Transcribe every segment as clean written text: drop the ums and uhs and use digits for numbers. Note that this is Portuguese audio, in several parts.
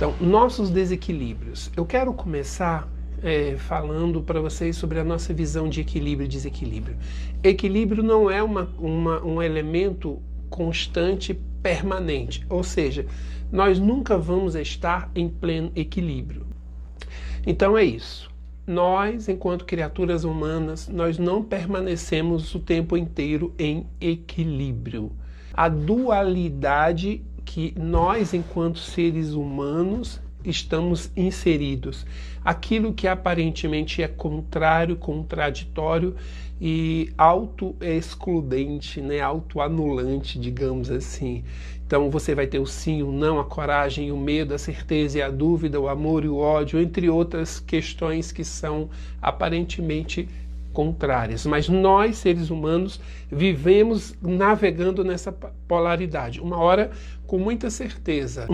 Então, nossos desequilíbrios. Eu quero começar falando para vocês sobre a nossa visão de equilíbrio e desequilíbrio. Equilíbrio não é um elemento constante, permanente, ou seja, nós nunca vamos estar em pleno equilíbrio. Então é isso. Nós, enquanto criaturas humanas, nós não permanecemos o tempo inteiro em equilíbrio. A dualidade que nós, enquanto seres humanos, estamos inseridos. Aquilo que aparentemente é contrário, contraditório e auto-excludente, né? Auto-anulante, digamos assim. Então você vai ter o sim, o não, a coragem, o medo, a certeza e a dúvida, o amor e o ódio, entre outras questões que são aparentemente contrárias. Mas nós, seres humanos, vivemos navegando nessa polaridade. Uma hora com muita certeza,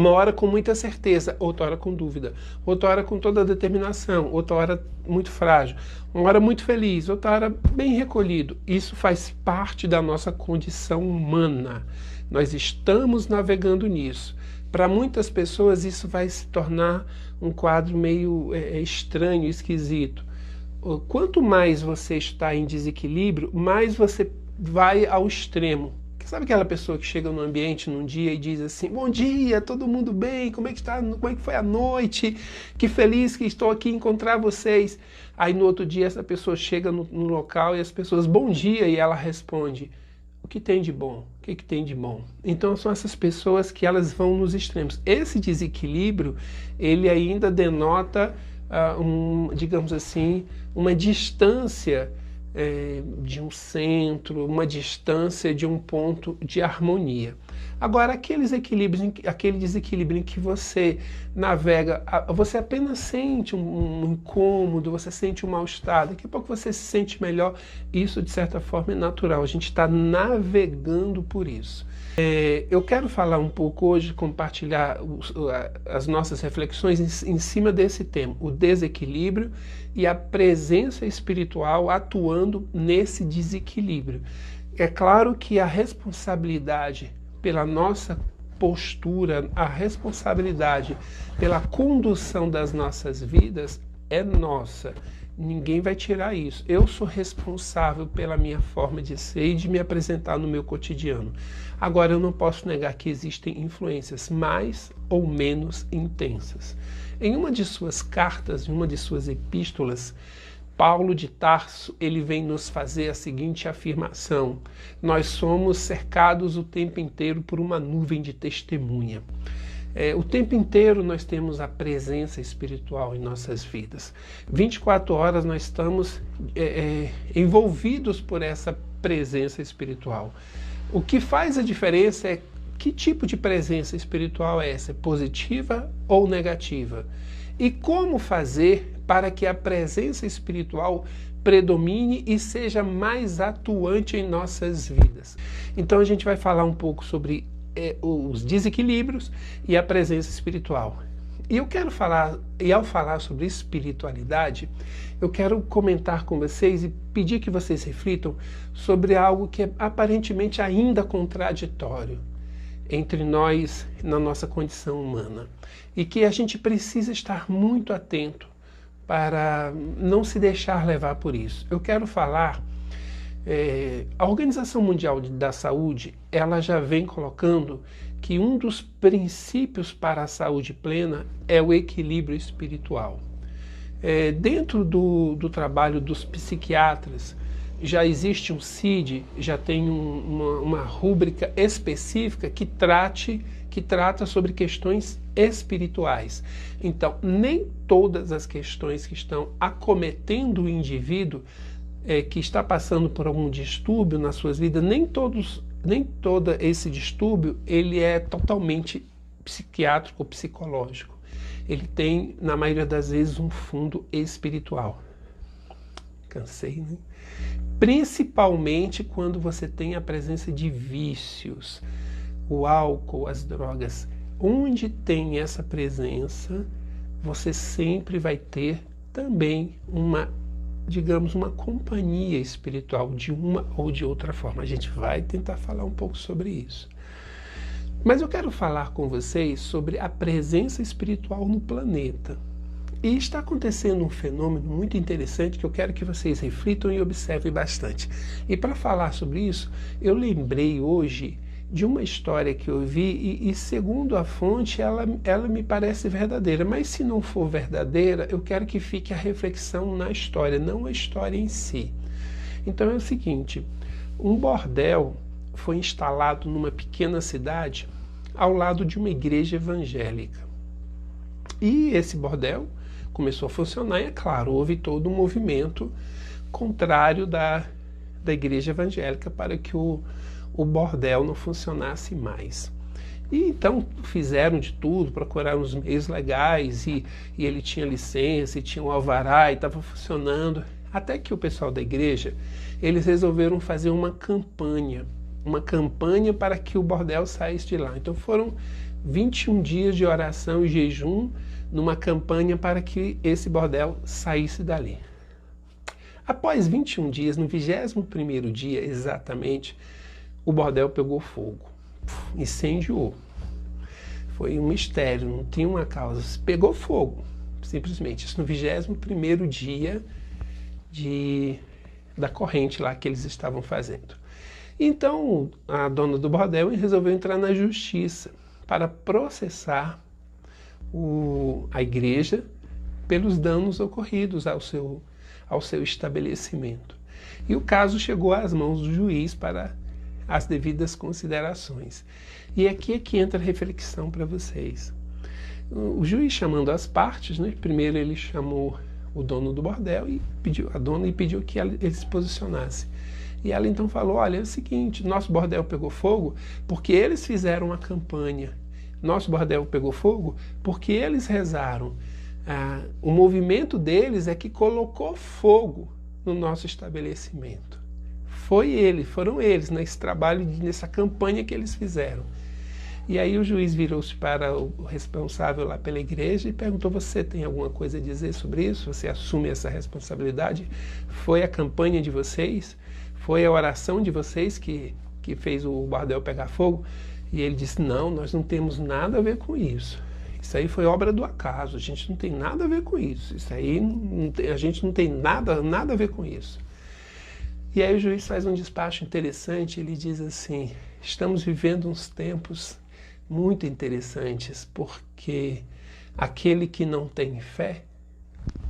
outra hora com dúvida, outra hora com toda a determinação, outra hora muito frágil, uma hora muito feliz, outra hora bem recolhido. Isso faz parte da nossa condição humana. Nós estamos navegando nisso. Para muitas pessoas isso vai se tornar um quadro meio estranho, esquisito. Quanto mais você está em desequilíbrio, mais você vai ao extremo. Sabe aquela pessoa que chega no ambiente num dia e diz assim: bom dia, todo mundo bem? Como é que está? Como é que foi a noite? Que feliz que estou aqui encontrar vocês. Aí no outro dia essa pessoa chega no local e as pessoas: bom dia, e ela responde: o que tem de bom? O que tem de bom? Então são essas pessoas que elas vão nos extremos. Esse desequilíbrio, ele ainda denota digamos assim, uma distância de um centro, uma distância de um ponto de harmonia. Agora, aquele desequilíbrio em que você navega, você apenas sente um incômodo, você sente um mal-estar, daqui a pouco você se sente melhor, isso de certa forma é natural, a gente está navegando por isso. Eu quero falar um pouco hoje, compartilhar as nossas reflexões em cima desse tema, o desequilíbrio e a presença espiritual atuando nesse desequilíbrio. É claro que a responsabilidade pela nossa postura, a responsabilidade pela condução das nossas vidas é nossa. Ninguém vai tirar isso. Eu sou responsável pela minha forma de ser e de me apresentar no meu cotidiano. Agora, eu não posso negar que existem influências mais ou menos intensas. Em uma de suas cartas, em uma de suas epístolas, Paulo de Tarso, ele vem nos fazer a seguinte afirmação: nós somos cercados o tempo inteiro por uma nuvem de testemunha. O tempo inteiro nós temos a presença espiritual em nossas vidas. 24 horas nós estamos envolvidos por essa presença espiritual. O que faz a diferença é que tipo de presença espiritual é essa, positiva ou negativa? E como fazer para que a presença espiritual predomine e seja mais atuante em nossas vidas? Então a gente vai falar um pouco sobre os desequilíbrios e a presença espiritual. E eu quero falar, e ao falar sobre espiritualidade, eu quero comentar com vocês e pedir que vocês reflitam sobre algo que é aparentemente ainda contraditório entre nós na nossa condição humana e que a gente precisa estar muito atento para não se deixar levar por isso. Eu quero falar, a Organização Mundial da Saúde, ela já vem colocando que um dos princípios para a saúde plena é o equilíbrio espiritual. Dentro do trabalho dos psiquiatras, já existe um CID, já tem uma rúbrica específica que trata sobre questões espirituais. Então, nem todas as questões que estão acometendo o indivíduo que está passando por algum distúrbio nas suas vidas, nem todo esse distúrbio ele é totalmente psiquiátrico ou psicológico. Ele tem, na maioria das vezes, um fundo espiritual. Cansei, né? Principalmente quando você tem a presença de vícios, o álcool, as drogas. Onde tem essa presença, você sempre vai ter também uma companhia espiritual de uma ou de outra forma. A gente vai tentar falar um pouco sobre isso. Mas eu quero falar com vocês sobre a presença espiritual no planeta. E está acontecendo um fenômeno muito interessante que eu quero que vocês reflitam e observem bastante. E para falar sobre isso, eu lembrei hoje de uma história que eu vi e segundo a fonte, ela me parece verdadeira. Mas se não for verdadeira, eu quero que fique a reflexão na história, não a história em si. Então é o seguinte, um bordel foi instalado numa pequena cidade ao lado de uma igreja evangélica. E esse bordel começou a funcionar e, é claro, houve todo um movimento contrário da igreja evangélica para que o bordel não funcionasse mais. E então fizeram de tudo, procuraram os meios legais e ele tinha licença, e tinha um alvará e estava funcionando. Até que o pessoal da igreja, eles resolveram fazer uma campanha para que o bordel saísse de lá. Então foram 21 dias de oração e jejum numa campanha para que esse bordel saísse dali. Após 21 dias, no 21º dia exatamente, o bordel pegou fogo, incendiou. Foi um mistério, não tinha uma causa, pegou fogo, simplesmente. Isso no 21º dia da corrente lá que eles estavam fazendo. Então a dona do bordel resolveu entrar na justiça para processar a igreja pelos danos ocorridos ao seu estabelecimento. E o caso chegou às mãos do juiz para as devidas considerações. E aqui é que entra a reflexão para vocês. O juiz, chamando as partes, né, primeiro ele chamou o dono do bordel e pediu que ele se posicionasse. E ela então falou, olha, é o seguinte, nosso bordel pegou fogo porque eles fizeram a campanha. Nosso bordel pegou fogo porque eles rezaram. O movimento deles é que colocou fogo no nosso estabelecimento. Foram eles, nesse trabalho, nessa campanha que eles fizeram. E aí o juiz virou-se para o responsável lá pela igreja e perguntou, você tem alguma coisa a dizer sobre isso? Você assume essa responsabilidade? Foi a campanha de vocês? Foi a oração de vocês que fez o bordel pegar fogo? E ele disse, não, nós não temos nada a ver com isso. Isso aí foi obra do acaso, a gente não tem nada a ver com isso. Isso aí, a gente não tem nada a ver com isso. E aí o juiz faz um despacho interessante, ele diz assim, estamos vivendo uns tempos muito interessantes, porque aquele que não tem fé,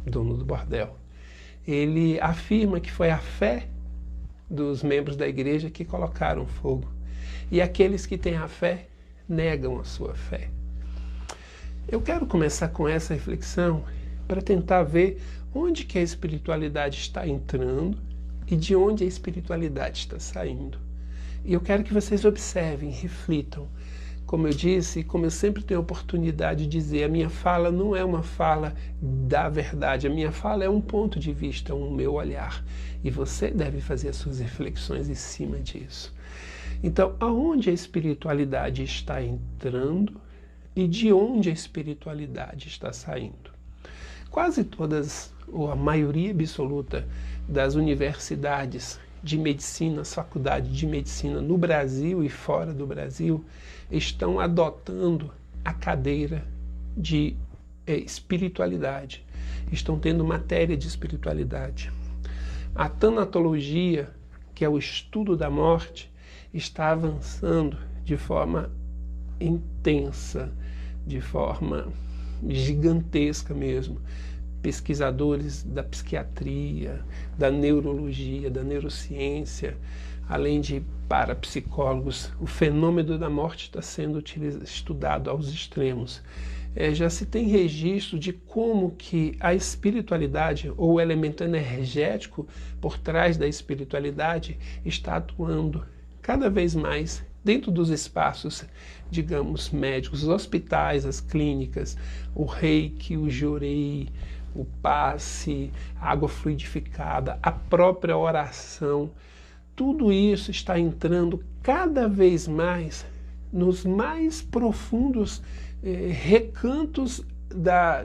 dono do bordel, ele afirma que foi a fé dos membros da igreja que colocaram fogo. E aqueles que têm a fé negam a sua fé. Eu quero começar com essa reflexão para tentar ver onde que a espiritualidade está entrando e de onde a espiritualidade está saindo. E eu quero que vocês observem, reflitam. Como eu disse, como eu sempre tenho a oportunidade de dizer, a minha fala não é uma fala da verdade, a minha fala é um ponto de vista, um meu olhar. E você deve fazer as suas reflexões em cima disso. Então, aonde a espiritualidade está entrando e de onde a espiritualidade está saindo? Quase todas, ou a maioria absoluta das universidades de medicina, as faculdades de medicina no Brasil e fora do Brasil, estão adotando a cadeira de espiritualidade, estão tendo matéria de espiritualidade. A tanatologia, que é o estudo da morte, está avançando de forma intensa, de forma gigantesca mesmo. Pesquisadores da psiquiatria, da neurologia, da neurociência, além de parapsicólogos, o fenômeno da morte está sendo estudado aos extremos. Já se tem registro de como que a espiritualidade, ou o elemento energético por trás da espiritualidade, está atuando cada vez mais dentro dos espaços, digamos, médicos, os hospitais, as clínicas, o reiki, o jorei, o passe, a água fluidificada, a própria oração. Tudo isso está entrando cada vez mais nos mais profundos recantos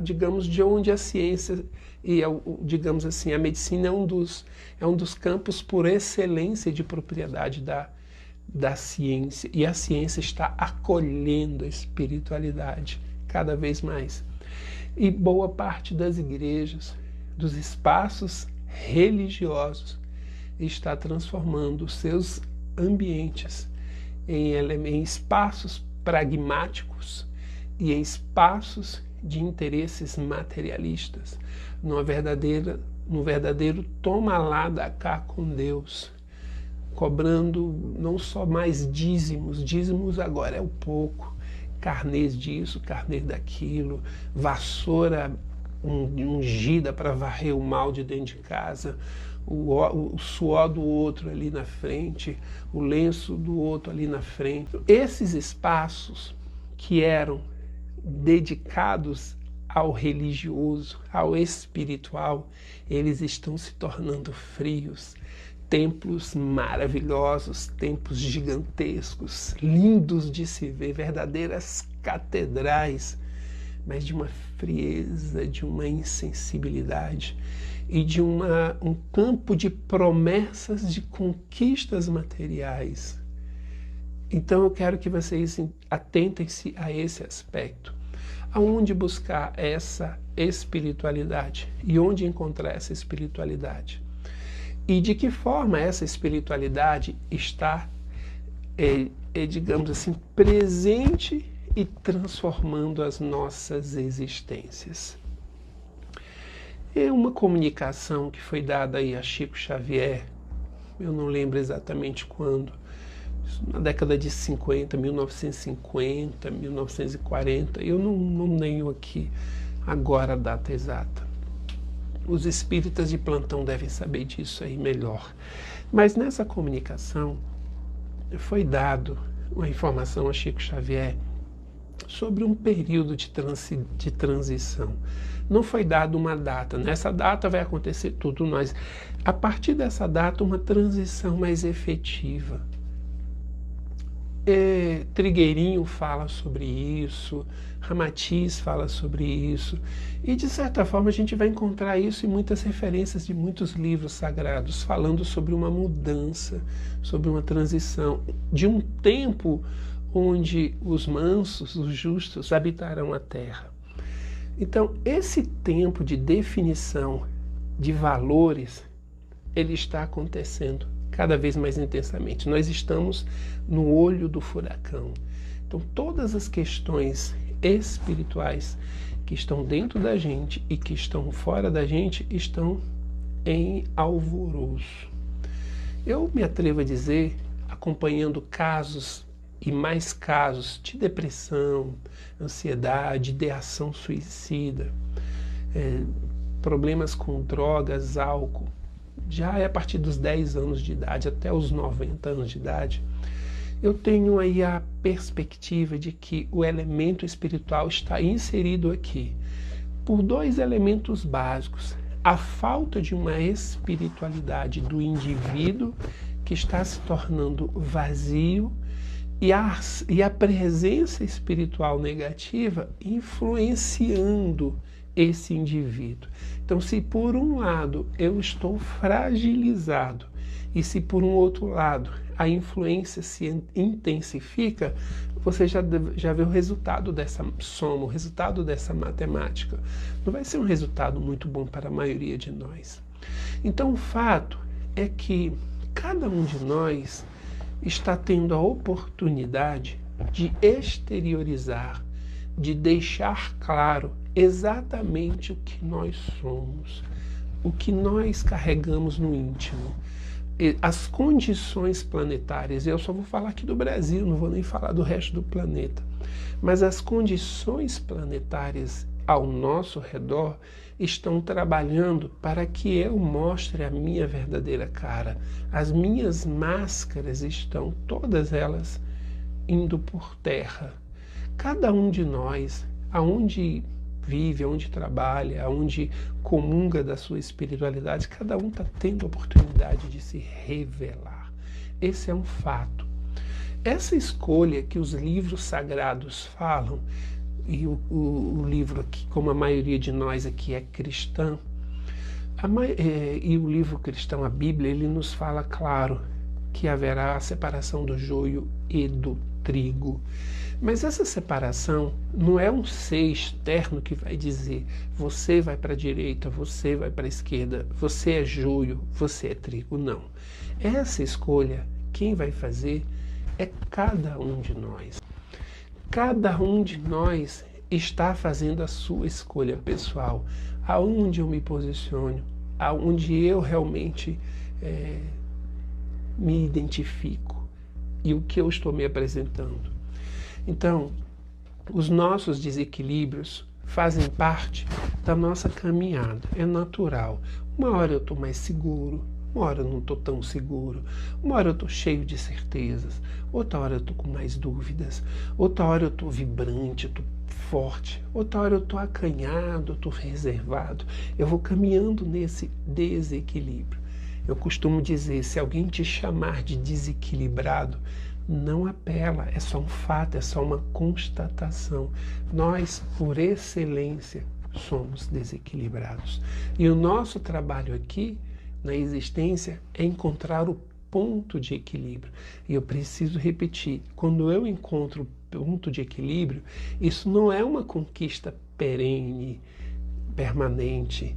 digamos, de onde a ciência e, digamos assim, a medicina é um dos campos por excelência de propriedade da ciência, e a ciência está acolhendo a espiritualidade cada vez mais. E boa parte das igrejas, dos espaços religiosos, está transformando seus ambientes em espaços pragmáticos e em espaços de interesses materialistas, num verdadeiro toma lá da cá com Deus, cobrando não só mais dízimos agora é o pouco, carnês disso, carnês daquilo, vassoura ungida para varrer o mal de dentro de casa, o suor do outro ali na frente, o lenço do outro ali na frente. Esses espaços que eram dedicados ao religioso, ao espiritual, eles estão se tornando frios. Templos maravilhosos, templos gigantescos, lindos de se ver, verdadeiras catedrais, mas de uma frieza, de uma insensibilidade e de um campo de promessas de conquistas materiais. Então eu quero que vocês atentem-se a esse aspecto. Aonde buscar essa espiritualidade e onde encontrar essa espiritualidade? E de que forma essa espiritualidade está, digamos assim, presente e transformando as nossas existências. É uma comunicação que foi dada aí a Chico Xavier, eu não lembro exatamente quando, na década de 50, 1950, 1940, eu não tenho aqui agora a data exata. Os espíritas de plantão devem saber disso aí melhor. Mas nessa comunicação foi dado uma informação a Chico Xavier sobre um período de transição. Não foi dado uma data. Nessa data vai acontecer tudo, mas a partir dessa data uma transição mais efetiva. Trigueirinho fala sobre isso, Ramatiz fala sobre isso, e de certa forma a gente vai encontrar isso em muitas referências de muitos livros sagrados, falando sobre uma mudança, sobre uma transição, de um tempo onde os mansos, os justos, habitarão a terra. Então, esse tempo de definição de valores, ele está acontecendo cada vez mais intensamente. Nós estamos no olho do furacão. Então, todas as questões espirituais que estão dentro da gente e que estão fora da gente estão em alvoroço. Eu me atrevo a dizer, acompanhando casos e mais casos de depressão, ansiedade, ideação suicida, problemas com drogas, álcool, já é a partir dos 10 anos de idade até os 90 anos de idade, eu tenho aí a perspectiva de que o elemento espiritual está inserido aqui por dois elementos básicos: a falta de uma espiritualidade do indivíduo que está se tornando vazio e a presença espiritual negativa influenciando esse indivíduo. Então, se por um lado eu estou fragilizado e se por um outro lado a influência se intensifica, você já vê o resultado dessa soma, o resultado dessa matemática. Não vai ser um resultado muito bom para a maioria de nós. Então, o fato é que cada um de nós está tendo a oportunidade de exteriorizar, de deixar claro exatamente o que nós somos, o que nós carregamos no íntimo, as condições planetárias. Eu só vou falar aqui do Brasil, não vou nem falar do resto do planeta, mas as condições planetárias ao nosso redor estão trabalhando para que eu mostre a minha verdadeira cara. As minhas máscaras estão, todas elas, indo por terra. Cada um de nós, aonde vive, aonde trabalha, aonde comunga da sua espiritualidade, cada um está tendo a oportunidade de se revelar. Esse é um fato. Essa escolha que os livros sagrados falam, e o livro aqui, como a maioria de nós aqui é cristã, e o livro cristão, a Bíblia, ele nos fala claro que haverá a separação do joio e do trigo. Mas essa separação não é um ser externo que vai dizer você vai para a direita, você vai para a esquerda, você é joio, você é trigo. Não. Essa escolha, quem vai fazer é cada um de nós. Cada um de nós está fazendo a sua escolha pessoal, aonde eu me posiciono, aonde eu realmente me identifico e o que eu estou me apresentando. Então, os nossos desequilíbrios fazem parte da nossa caminhada, é natural. Uma hora eu estou mais seguro, uma hora eu não estou tão seguro, uma hora eu estou cheio de certezas, outra hora eu estou com mais dúvidas, outra hora eu estou vibrante, eu estou forte, outra hora eu estou acanhado, eu estou reservado. Eu vou caminhando nesse desequilíbrio. Eu costumo dizer, se alguém te chamar de desequilibrado, não apela, é só um fato, é só uma constatação. Nós, por excelência, somos desequilibrados. E o nosso trabalho aqui, na existência, é encontrar o ponto de equilíbrio. E eu preciso repetir, quando eu encontro o ponto de equilíbrio, isso não é uma conquista perene, permanente,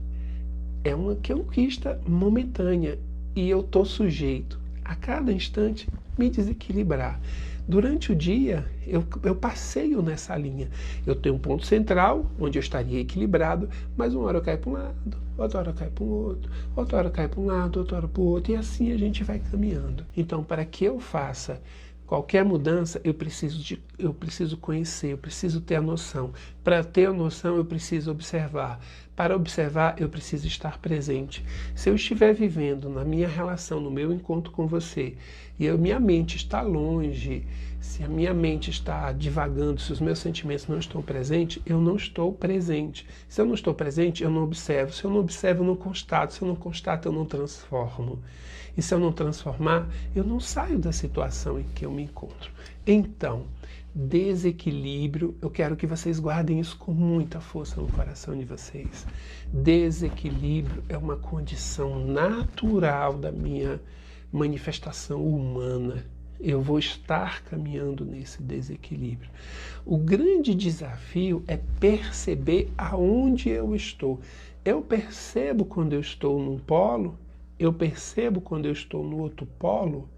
é uma conquista momentânea. E eu estou sujeito, a cada instante, me desequilibrar. Durante o dia, eu passeio nessa linha. Eu tenho um ponto central, onde eu estaria equilibrado, mas uma hora eu caio para um lado, outra hora eu caio para um outro, outra hora eu caio para um lado, outra hora para o outro, e assim a gente vai caminhando. Então, para que eu faça qualquer mudança, eu preciso conhecer, eu preciso ter a noção. Para ter a noção, eu preciso observar. Para observar, eu preciso estar presente. Se eu estiver vivendo na minha relação, no meu encontro com você, e a minha mente está longe, se a minha mente está divagando, se os meus sentimentos não estão presentes, eu não estou presente. Se eu não estou presente, eu não observo. Se eu não observo, eu não constato. Se eu não constato, eu não transformo. E se eu não transformar, eu não saio da situação em que eu me encontro. Então, desequilíbrio, eu quero que vocês guardem isso com muita força no coração de vocês. Desequilíbrio é uma condição natural da minha manifestação humana. Eu vou estar caminhando nesse desequilíbrio. O grande desafio é perceber aonde eu estou. Eu percebo quando eu estou num polo, eu percebo quando eu estou no outro polo.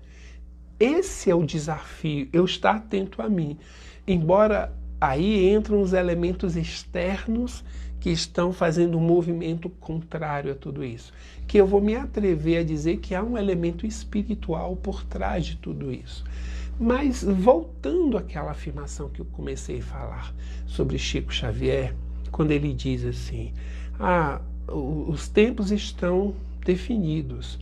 Esse é o desafio, eu estar atento a mim. Embora aí entram os elementos externos que estão fazendo um movimento contrário a tudo isso. Que eu vou me atrever a dizer que há um elemento espiritual por trás de tudo isso. Mas voltando àquela afirmação que eu comecei a falar sobre Chico Xavier, quando ele diz assim, os tempos estão definidos,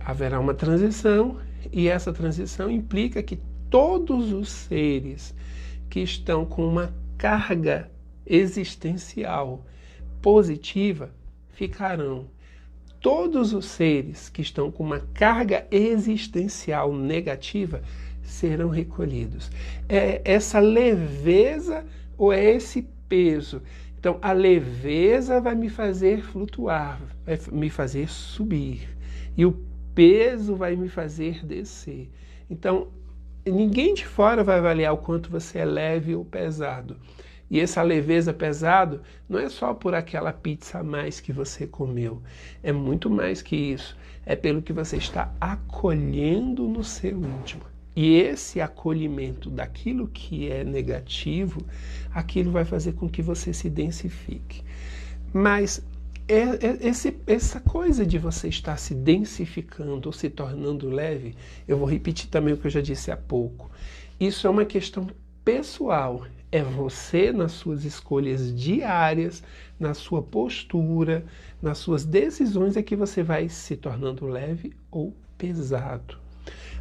haverá uma transição, e essa transição implica que todos os seres que estão com uma carga existencial positiva ficarão. Todos os seres que estão com uma carga existencial negativa serão recolhidos. É essa leveza ou é esse peso? Então, a leveza vai me fazer flutuar, vai me fazer subir. E o peso vai me fazer descer. Então, ninguém de fora vai avaliar o quanto você é leve ou pesado. E essa leveza pesado não é só por aquela pizza a mais que você comeu. É muito mais que isso. É pelo que você está acolhendo no seu íntimo. E esse acolhimento daquilo que é negativo, aquilo vai fazer com que você se densifique. Mas essa coisa de você estar se densificando ou se tornando leve, eu vou repetir também o que eu já disse há pouco. Isso é uma questão pessoal. É você nas suas escolhas diárias, na sua postura, nas suas decisões é que você vai se tornando leve ou pesado.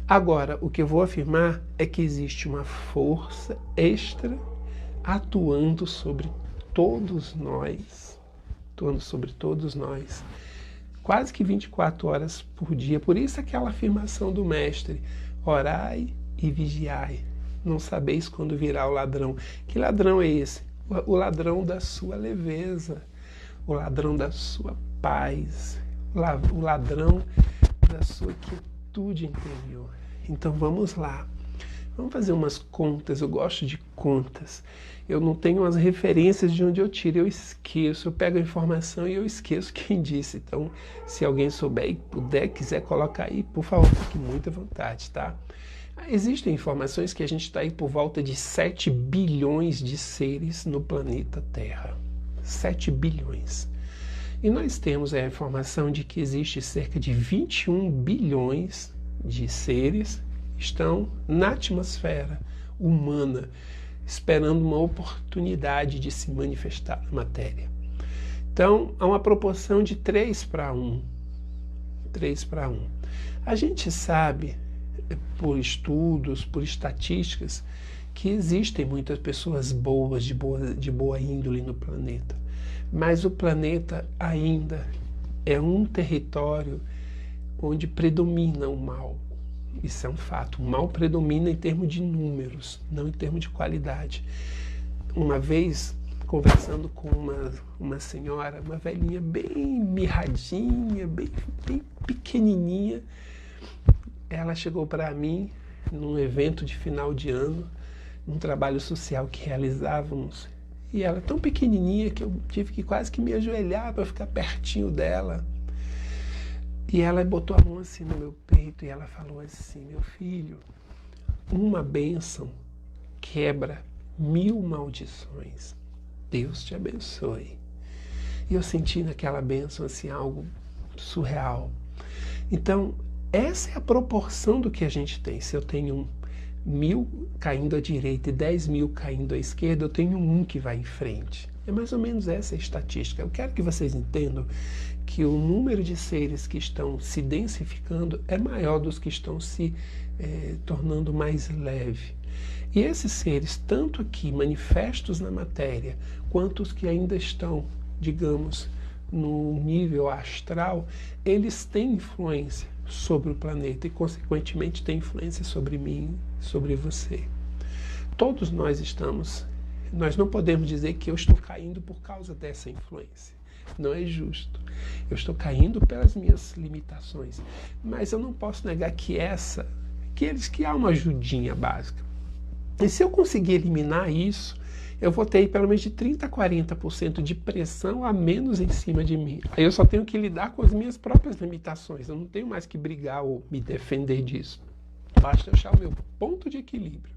Agora, o que eu vou afirmar é que existe uma força extra atuando sobre todos nós. Quase que 24 horas por dia. Por isso aquela afirmação do mestre, orai e vigiai. Não sabeis quando virá o ladrão. Que ladrão é esse? O ladrão da sua leveza, o ladrão da sua paz, o ladrão da sua quietude interior. Então vamos lá. Vamos fazer umas contas. Eu gosto de contas. Eu não tenho as referências de onde eu tiro, eu esqueço. Eu pego a informação e eu esqueço quem disse. Então, se alguém souber e puder, quiser colocar aí, por favor, fique muito à vontade, tá? Existem informações que a gente está aí por volta de 7 bilhões de seres no planeta Terra. 7 bilhões. E nós temos a informação de que existe cerca de 21 bilhões de seres que estão na atmosfera humana, esperando uma oportunidade de se manifestar na matéria. Então, há uma proporção de 3 para 1. 3 para 1. A gente sabe, por estudos, por estatísticas, que existem muitas pessoas boas, de boa índole no planeta. Mas o planeta ainda é um território onde predomina o mal. Isso é um fato. O mal predomina em termos de números, não em termos de qualidade. Uma vez, conversando com uma senhora, uma velhinha bem mirradinha, bem pequenininha, ela chegou para mim num evento de final de ano, num trabalho social que realizávamos, e ela tão pequenininha que eu tive que quase que me ajoelhar para ficar pertinho dela. E ela botou a mão assim no meu peito e ela falou assim: meu filho, uma bênção quebra 1000 maldições. Deus te abençoe. E eu senti naquela bênção assim algo surreal. Então, essa é a proporção do que a gente tem. Se eu tenho 1000 caindo à direita e 10.000 caindo à esquerda, eu tenho um que vai em frente. É mais ou menos essa a estatística. Eu quero que vocês entendam que o número de seres que estão se densificando é maior dos que estão se tornando mais leve. E esses seres, tanto aqui manifestos na matéria, quanto os que ainda estão, digamos, no nível astral, eles têm influência sobre o planeta e, consequentemente, têm influência sobre mim, sobre você. Todos nós estamos. Nós não podemos dizer que eu estou caindo por causa dessa influência. Não é justo. Eu estou caindo pelas minhas limitações. Mas eu não posso negar que há uma ajudinha básica. E se eu conseguir eliminar isso, eu vou ter pelo menos de 30% a 40% de pressão a menos em cima de mim. Aí eu só tenho que lidar com as minhas próprias limitações. Eu não tenho mais que brigar ou me defender disso. Basta eu achar o meu ponto de equilíbrio.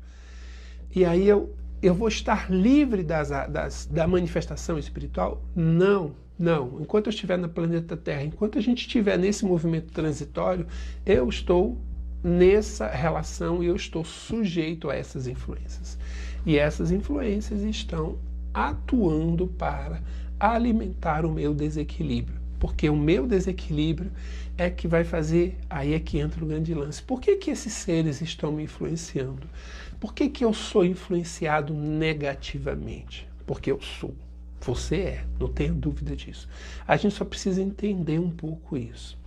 E aí eu vou estar livre da manifestação espiritual? Não. Enquanto eu estiver no planeta Terra, enquanto a gente estiver nesse movimento transitório, eu estou nessa relação e eu estou sujeito a essas influências. E essas influências estão atuando para alimentar o meu desequilíbrio. Porque o meu desequilíbrio é que vai fazer, aí é que entra o grande lance. Por que esses seres estão me influenciando? Por que eu sou influenciado negativamente? Porque eu sou. Você é, não tenho dúvida disso. A gente só precisa entender um pouco isso.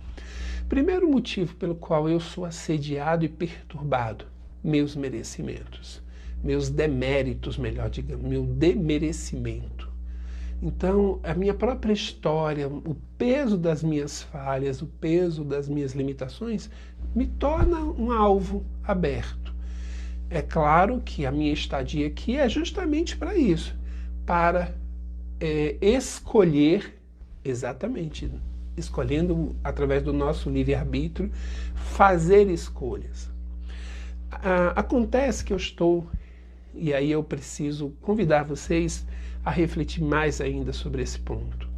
Primeiro motivo pelo qual eu sou assediado e perturbado: meus merecimentos. Meus deméritos, melhor digamos, meu demerecimento. Então, a minha própria história, o peso das minhas falhas, o peso das minhas limitações, me torna um alvo aberto. É claro que a minha estadia aqui é justamente para isso, para escolher, exatamente, escolhendo através do nosso livre-arbítrio, fazer escolhas. Acontece que eu estou, e aí eu preciso convidar vocês a refletir mais ainda sobre esse ponto.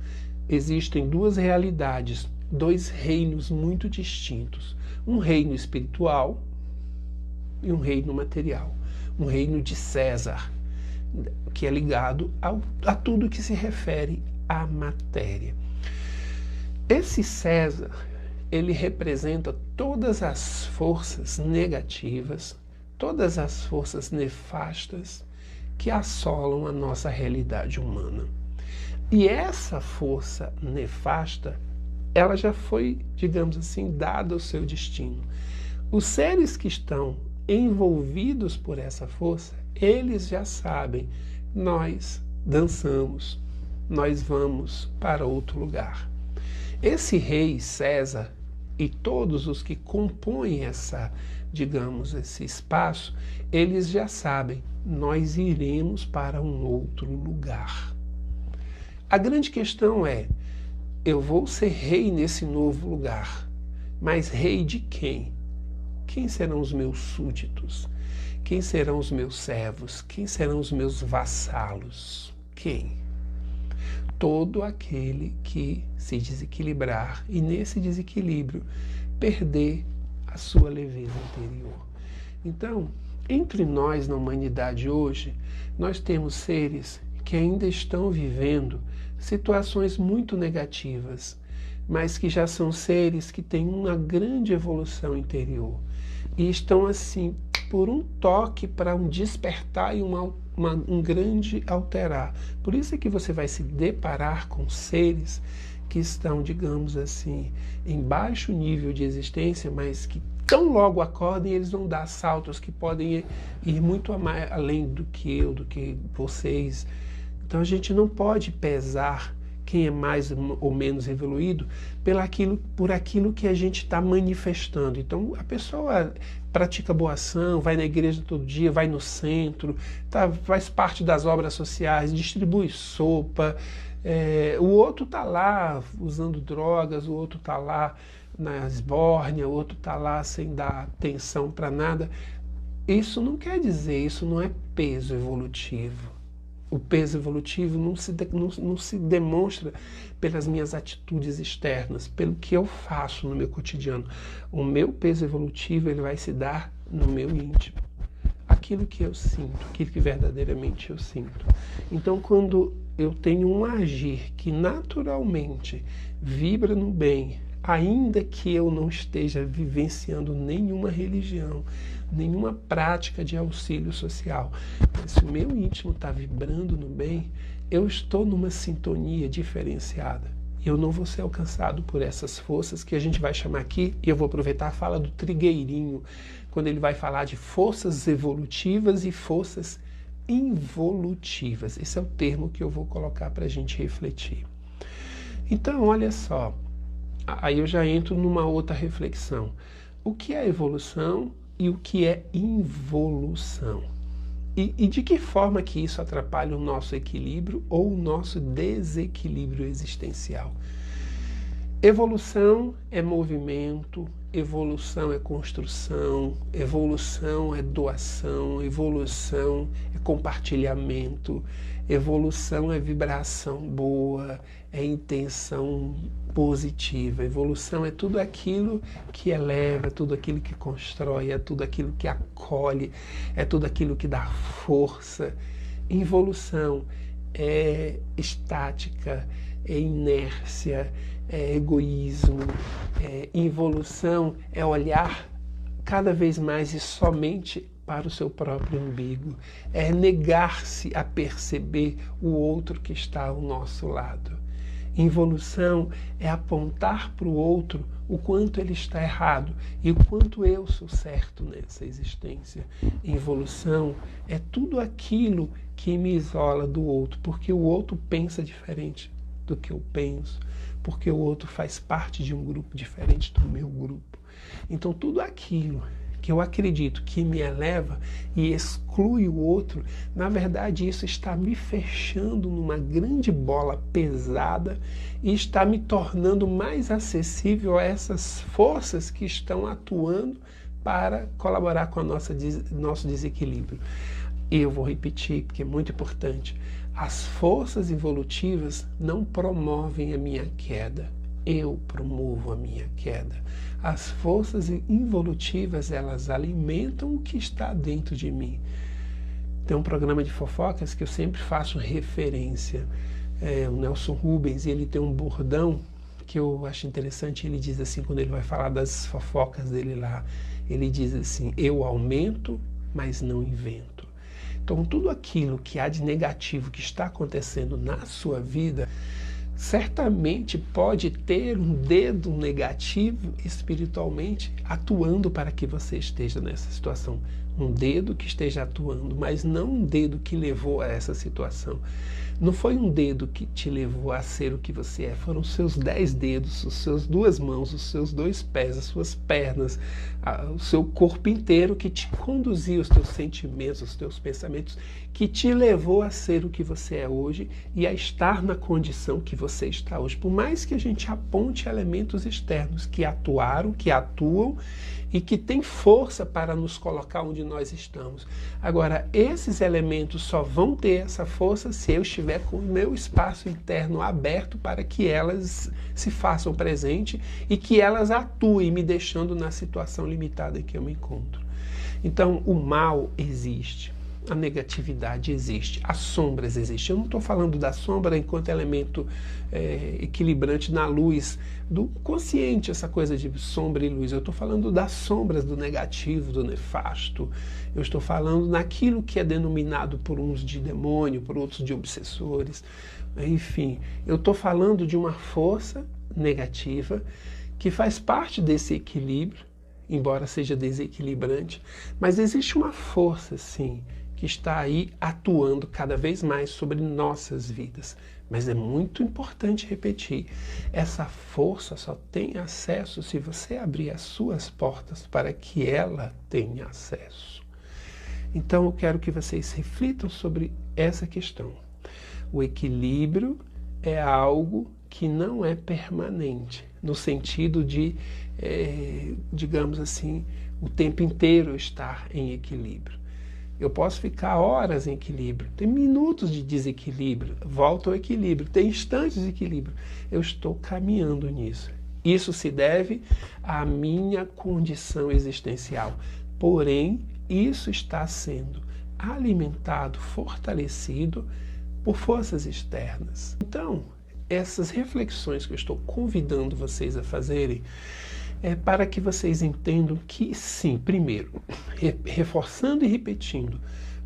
Existem duas realidades, dois reinos muito distintos. Um reino espiritual e um reino material. Um reino de César, que é ligado a tudo que se refere à matéria. Esse César, ele representa todas as forças negativas, todas as forças nefastas que assolam a nossa realidade humana. E essa força nefasta, ela já foi, digamos assim, dada o seu destino. Os seres que estão envolvidos por essa força, eles já sabem, nós dançamos, nós vamos para outro lugar. Esse rei César, e todos os que compõem esse espaço, eles já sabem, nós iremos para um outro lugar. A grande questão é, eu vou ser rei nesse novo lugar, mas rei de quem? Quem serão os meus súditos? Quem serão os meus servos? Quem serão os meus vassalos? Quem? Todo aquele que se desequilibrar e nesse desequilíbrio perder a sua leveza interior. Então, entre nós na humanidade hoje, nós temos seres que ainda estão vivendo situações muito negativas, mas que já são seres que têm uma grande evolução interior e estão assim por um toque para um despertar e um grande alterar. Por isso é que você vai se deparar com seres que estão, digamos assim, em baixo nível de existência, mas que tão logo acordem, eles vão dar saltos que podem ir muito além do que eu, do que vocês. Então a gente não pode pesar quem é mais ou menos evoluído por aquilo que a gente está manifestando. Então a pessoa pratica boa ação, vai na igreja todo dia, vai no centro, faz parte das obras sociais, distribui sopa, o outro está lá usando drogas, o outro está lá na esbórnia, o outro está lá sem dar atenção para nada. Isso não quer dizer, isso não é peso evolutivo. O peso evolutivo não se demonstra pelas minhas atitudes externas, pelo que eu faço no meu cotidiano. O meu peso evolutivo ele vai se dar no meu íntimo. Aquilo que eu sinto, aquilo que verdadeiramente eu sinto. Então, quando eu tenho um agir que naturalmente vibra no bem, ainda que eu não esteja vivenciando nenhuma religião, nenhuma prática de auxílio social, mas se o meu íntimo está vibrando no bem, eu estou numa sintonia diferenciada. Eu não vou ser alcançado por essas forças que a gente vai chamar aqui, e eu vou aproveitar a fala do Trigueirinho, quando ele vai falar de forças evolutivas e forças involutivas. Esse é o termo que eu vou colocar para a gente refletir. Então, olha só, aí eu já entro numa outra reflexão. O que é evolução e o que é involução? E de que forma que isso atrapalha o nosso equilíbrio ou o nosso desequilíbrio existencial? Evolução é movimento, evolução é construção, evolução é doação, evolução é compartilhamento, evolução é vibração boa, é intenção positiva. Evolução é tudo aquilo que eleva, é tudo aquilo que constrói, é tudo aquilo que acolhe, é tudo aquilo que dá força. Involução é estática, é inércia, é egoísmo. Involução é olhar cada vez mais e somente para o seu próprio umbigo. É negar-se a perceber o outro que está ao nosso lado. Involução é apontar para o outro o quanto ele está errado e o quanto eu sou certo nessa existência. Involução é tudo aquilo que me isola do outro, porque o outro pensa diferente do que eu penso, porque o outro faz parte de um grupo diferente do meu grupo. Então tudo aquilo que eu acredito que me eleva e exclui o outro, na verdade isso está me fechando numa grande bola pesada e está me tornando mais acessível a essas forças que estão atuando para colaborar com nosso desequilíbrio. E eu vou repetir, porque é muito importante, as forças evolutivas não promovem a minha queda, eu promovo a minha queda. As forças involutivas, elas alimentam o que está dentro de mim. Tem um programa de fofocas que eu sempre faço referência, o Nelson Rubens, e ele tem um bordão que eu acho interessante. Ele diz assim, quando ele vai falar das fofocas dele lá, ele diz assim: eu aumento, mas não invento. Então tudo aquilo que há de negativo que está acontecendo na sua vida, certamente pode ter um dedo negativo espiritualmente atuando para que você esteja nessa situação. Um dedo que esteja atuando, mas não um dedo que levou a essa situação. Não foi um dedo que te levou a ser o que você é, foram os seus 10 dedos, os seus 2 mãos, os seus 2 pés, as suas pernas, o seu corpo inteiro que te conduziu, os teus sentimentos, os teus pensamentos, que te levou a ser o que você é hoje e a estar na condição que você está hoje. Por mais que a gente aponte elementos externos que atuaram, que atuam e que têm força para nos colocar onde nós estamos. Agora, esses elementos só vão ter essa força se eu estiver com o meu espaço interno aberto para que elas se façam presente e que elas atuem, me deixando na situação limitada em que eu me encontro. Então, o mal existe. A negatividade existe, as sombras existem. Eu não estou falando da sombra enquanto elemento equilibrante na luz do consciente, essa coisa de sombra e luz. Eu estou falando das sombras do negativo, do nefasto. Eu estou falando naquilo que é denominado por uns de demônio, por outros de obsessores. Enfim, eu estou falando de uma força negativa que faz parte desse equilíbrio, embora seja desequilibrante, mas existe uma força, sim, que está aí atuando cada vez mais sobre nossas vidas. Mas é muito importante repetir, essa força só tem acesso se você abrir as suas portas para que ela tenha acesso. Então eu quero que vocês reflitam sobre essa questão. O equilíbrio é algo que não é permanente, no sentido de, digamos assim, o tempo inteiro estar em equilíbrio. Eu posso ficar horas em equilíbrio, tem minutos de desequilíbrio, volto ao equilíbrio, tem instantes de equilíbrio. Eu estou caminhando nisso. Isso se deve à minha condição existencial. Porém, isso está sendo alimentado, fortalecido por forças externas. Então, essas reflexões que eu estou convidando vocês a fazerem é para que vocês entendam que, sim, primeiro, reforçando e repetindo,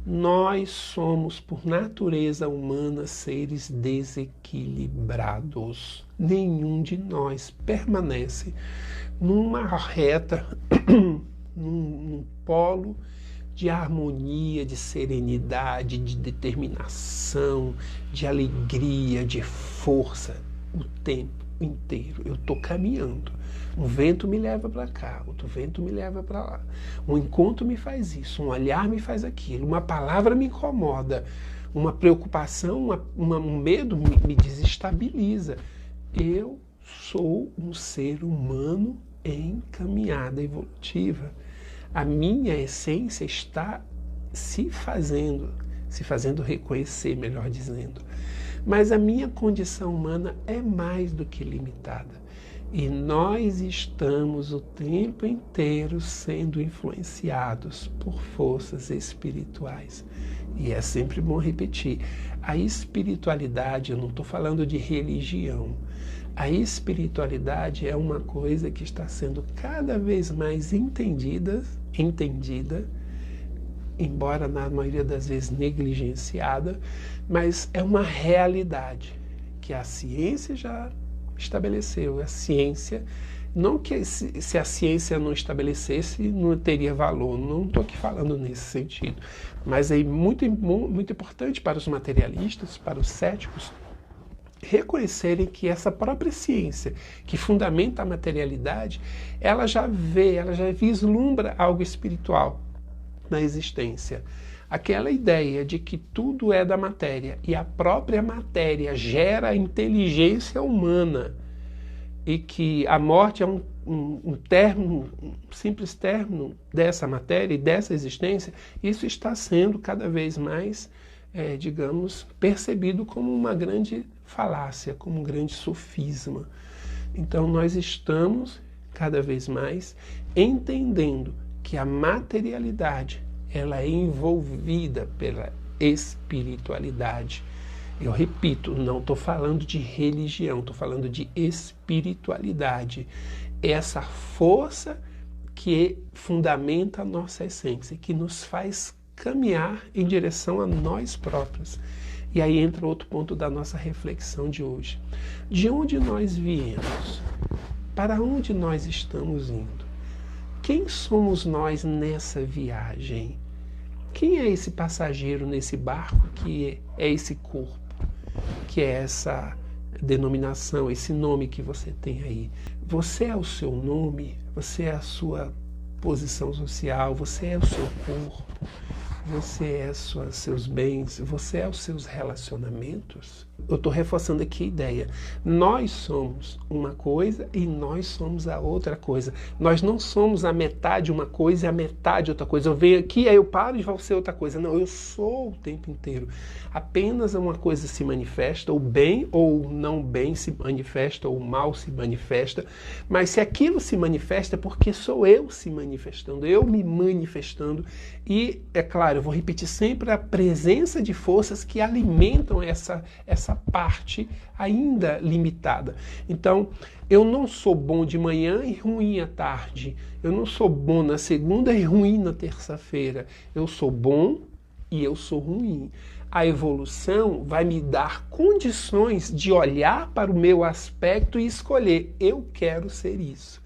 nós somos, por natureza humana, seres desequilibrados. Nenhum de nós permanece numa reta, num polo de harmonia, de serenidade, de determinação, de alegria, de força, o tempo inteiro. Eu estou caminhando. Um vento me leva para cá, outro vento me leva para lá. Um encontro me faz isso, um olhar me faz aquilo, uma palavra me incomoda, uma preocupação, um medo me desestabiliza. Eu sou um ser humano em caminhada evolutiva. A minha essência está se fazendo reconhecer, melhor dizendo. Mas a minha condição humana é mais do que limitada. E nós estamos o tempo inteiro sendo influenciados por forças espirituais. E é sempre bom repetir, a espiritualidade, eu não estou falando de religião, a espiritualidade é uma coisa que está sendo cada vez mais entendida, embora na maioria das vezes negligenciada, mas é uma realidade que a ciência já estabeleceu. A ciência, não que se a ciência não estabelecesse, não teria valor, não estou aqui falando nesse sentido, mas é muito importante para os materialistas, para os céticos, reconhecerem que essa própria ciência, que fundamenta a materialidade, ela já vislumbra algo espiritual na existência. Aquela ideia de que tudo é da matéria e a própria matéria gera a inteligência humana e que a morte é um simples término dessa matéria e dessa existência, isso está sendo cada vez mais, digamos, percebido como uma grande falácia, como um grande sofisma. Então nós estamos cada vez mais entendendo que a materialidade ela é envolvida pela espiritualidade. Eu repito, não estou falando de religião, estou falando de espiritualidade. Essa força que fundamenta a nossa essência, que nos faz caminhar em direção a nós próprios. E aí entra outro ponto da nossa reflexão de hoje. De onde nós viemos? Para onde nós estamos indo? Quem somos nós nessa viagem? Quem é esse passageiro nesse barco que é esse corpo? Que é essa denominação, esse nome que você tem aí? Você é o seu nome? Você é a sua posição social? Você é o seu corpo? Você é seus bens? Você é os seus relacionamentos? Eu estou reforçando aqui a ideia. Nós somos uma coisa e nós somos a outra coisa. Nós não somos a metade uma coisa e a metade outra coisa. Eu venho aqui, aí eu paro e vou ser outra coisa. Não, eu sou o tempo inteiro. Apenas uma coisa se manifesta, ou bem ou não bem se manifesta, ou mal se manifesta. Mas se aquilo se manifesta é porque sou eu se manifestando, eu me manifestando. E, é claro, eu vou repetir sempre a presença de forças que alimentam essa parte ainda limitada. Então, eu não sou bom de manhã e ruim à tarde. Eu não sou bom na segunda e ruim na terça-feira. Eu sou bom e eu sou ruim. A evolução vai me dar condições de olhar para o meu aspecto e escolher. Eu quero ser isso.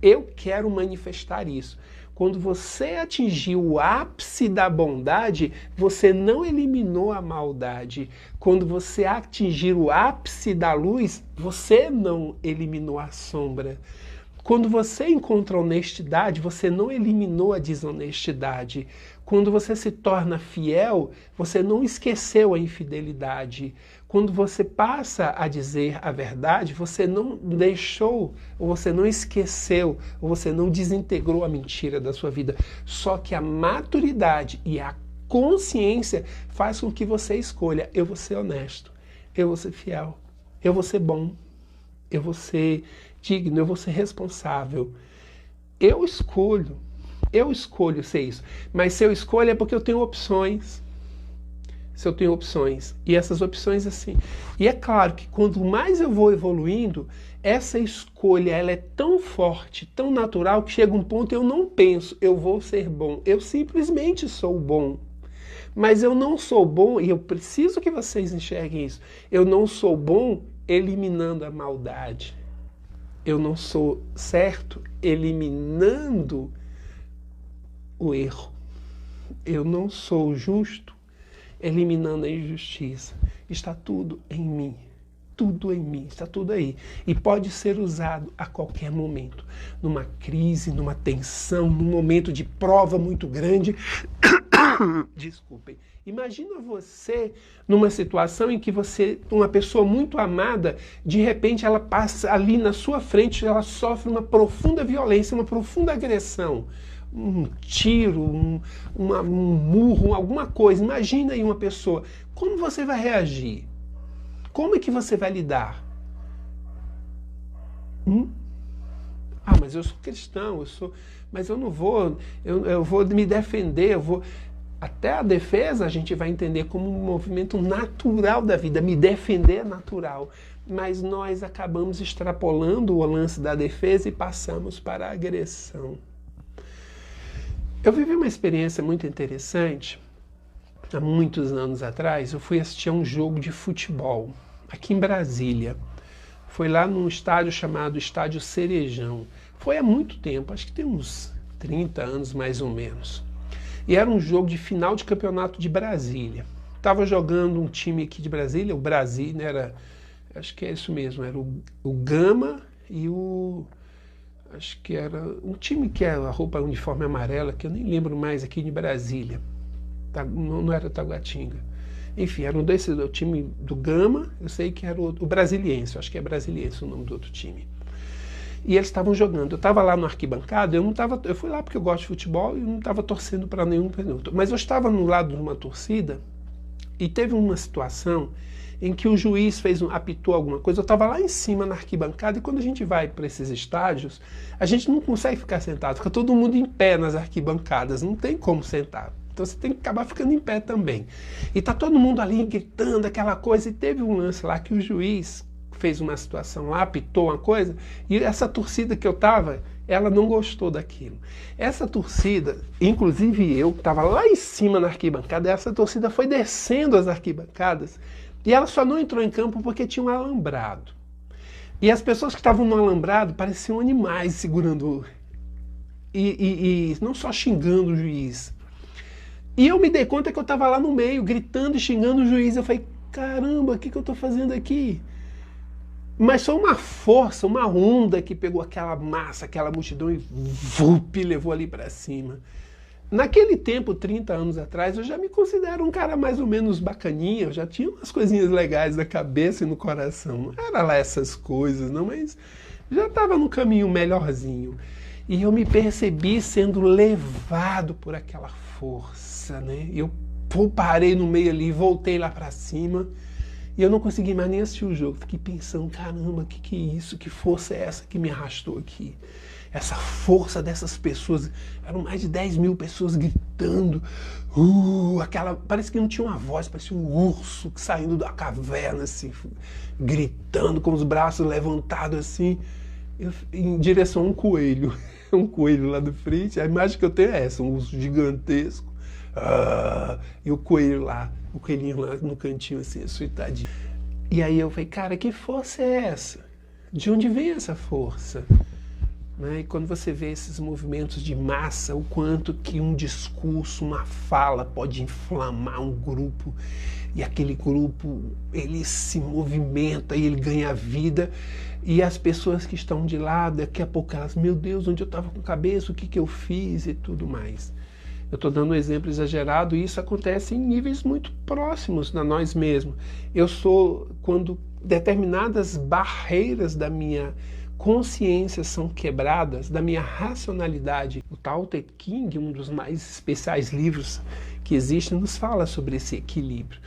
Eu quero manifestar isso. Quando você atingiu o ápice da bondade, você não eliminou a maldade. Quando você atingir o ápice da luz, você não eliminou a sombra. Quando você encontra honestidade, você não eliminou a desonestidade. Quando você se torna fiel, você não esqueceu a infidelidade. Quando você passa a dizer a verdade, você não deixou, ou você não esqueceu, ou você não desintegrou a mentira da sua vida. Só que a maturidade e a consciência faz com que você escolha: eu vou ser honesto, eu vou ser fiel, eu vou ser bom, eu vou ser digno, eu vou ser responsável. Eu escolho ser isso. Mas se eu escolho é porque eu tenho opções. Se eu tenho opções. E essas opções assim. E é claro que quanto mais eu vou evoluindo, essa escolha ela é tão forte, tão natural, que chega um ponto eu não penso, eu vou ser bom. Eu simplesmente sou bom. Mas eu não sou bom, e eu preciso que vocês enxerguem isso, eu não sou bom eliminando a maldade. Eu não sou certo eliminando o erro. Eu não sou justo eliminando a injustiça. Está tudo em mim. Tudo em mim, está tudo aí. E pode ser usado a qualquer momento. Numa crise, numa tensão, num momento de prova muito grande. Desculpem. Imagina você numa situação em que você, uma pessoa muito amada, de repente ela passa ali na sua frente, ela sofre uma profunda violência, uma profunda agressão. Um tiro, um murro, alguma coisa. Imagina aí uma pessoa. Como você vai reagir? Como é que você vai lidar? Mas eu sou cristão, mas eu não vou, eu vou me defender, eu vou... Até a defesa a gente vai entender como um movimento natural da vida. Me defender é natural. Mas nós acabamos extrapolando o lance da defesa e passamos para a agressão. Eu vivi uma experiência muito interessante. Há muitos anos atrás, eu fui assistir a um jogo de futebol, aqui em Brasília. Foi lá num estádio chamado Estádio Cerejão. Foi há muito tempo, acho que tem uns 30 anos mais ou menos. E era um jogo de final de campeonato de Brasília. Estava jogando um time aqui de Brasília, o Brasília, acho que é isso mesmo, era o Gama e acho que era um time que é a roupa uniforme amarela, que eu nem lembro mais, aqui de Brasília. Não era Taguatinga. Enfim, era o time do Gama, eu sei que era o Brasiliense, acho que é Brasiliense o nome do outro time. E eles estavam jogando. Eu estava lá no arquibancada, eu fui lá porque eu gosto de futebol e não estava torcendo para nenhum. Mas eu estava no lado de uma torcida e teve uma situação em que o juiz apitou alguma coisa. Eu estava lá em cima na arquibancada e quando a gente vai para esses estádios, a gente não consegue ficar sentado, fica todo mundo em pé nas arquibancadas, não tem como sentar. Então você tem que acabar ficando em pé também. E tá todo mundo ali gritando aquela coisa e teve um lance lá que o juiz fez uma situação lá, apitou uma coisa, e essa torcida que eu estava, ela não gostou daquilo. Essa torcida, inclusive eu, que estava lá em cima na arquibancada, essa torcida foi descendo as arquibancadas, e ela só não entrou em campo porque tinha um alambrado. E as pessoas que estavam no alambrado pareciam animais segurando, e não só xingando o juiz. E eu me dei conta que eu estava lá no meio, gritando e xingando o juiz. Eu falei, caramba, o que eu estou fazendo aqui? Mas foi uma força, uma onda que pegou aquela massa, aquela multidão e vup, levou ali para cima. Naquele tempo, 30 anos atrás, eu já me considero um cara mais ou menos bacaninha, eu já tinha umas coisinhas legais na cabeça e no coração. Não era lá essas coisas, não, mas já estava no caminho melhorzinho. E eu me percebi sendo levado por aquela força, né? Eu parei no meio ali, voltei lá para cima e eu não consegui mais nem assistir o jogo. Fiquei pensando, caramba, que é isso? Que força é essa que me arrastou aqui? Essa força dessas pessoas, eram mais de 10 mil pessoas gritando, parece que não tinha uma voz, parecia um urso saindo da caverna, assim, gritando com os braços levantados assim, em direção a um coelho. Um coelho lá do frente, a imagem que eu tenho é essa, um urso gigantesco, e o coelho lá, o coelhinho lá no cantinho assim, açoitadinho. E aí eu falei, cara, que força é essa? De onde vem essa força? Né? E quando você vê esses movimentos de massa, o quanto que um discurso, uma fala pode inflamar um grupo, e aquele grupo, ele se movimenta e ele ganha vida, e as pessoas que estão de lado, daqui a pouco elas, meu Deus, onde eu estava com a cabeça, o que eu fiz e tudo mais. Eu estou dando um exemplo exagerado e isso acontece em níveis muito próximos a nós mesmos. Quando determinadas barreiras da minha consciência são quebradas, da minha racionalidade. O Tao Te Ching, um dos mais especiais livros que existem, nos fala sobre esse equilíbrio.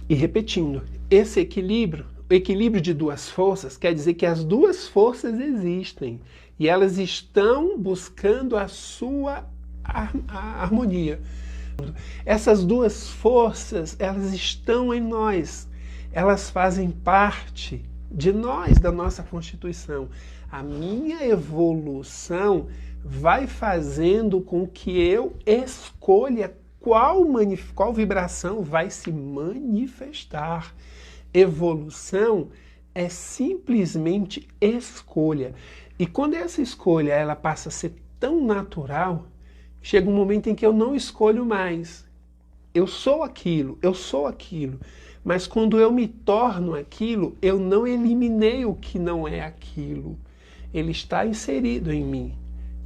E repetindo, esse equilíbrio, o equilíbrio de duas forças, quer dizer que as duas forças existem e elas estão buscando a sua harmonia. Essas duas forças, elas estão em nós, elas fazem parte de nós, da nossa constituição. A minha evolução vai fazendo com que eu escolha qual vibração vai se manifestar. Evolução é simplesmente escolha. E quando essa escolha ela passa a ser tão natural, chega um momento em que eu não escolho mais. Eu sou aquilo, eu sou aquilo. Mas quando eu me torno aquilo, eu não eliminei o que não é aquilo. Ele está inserido em mim.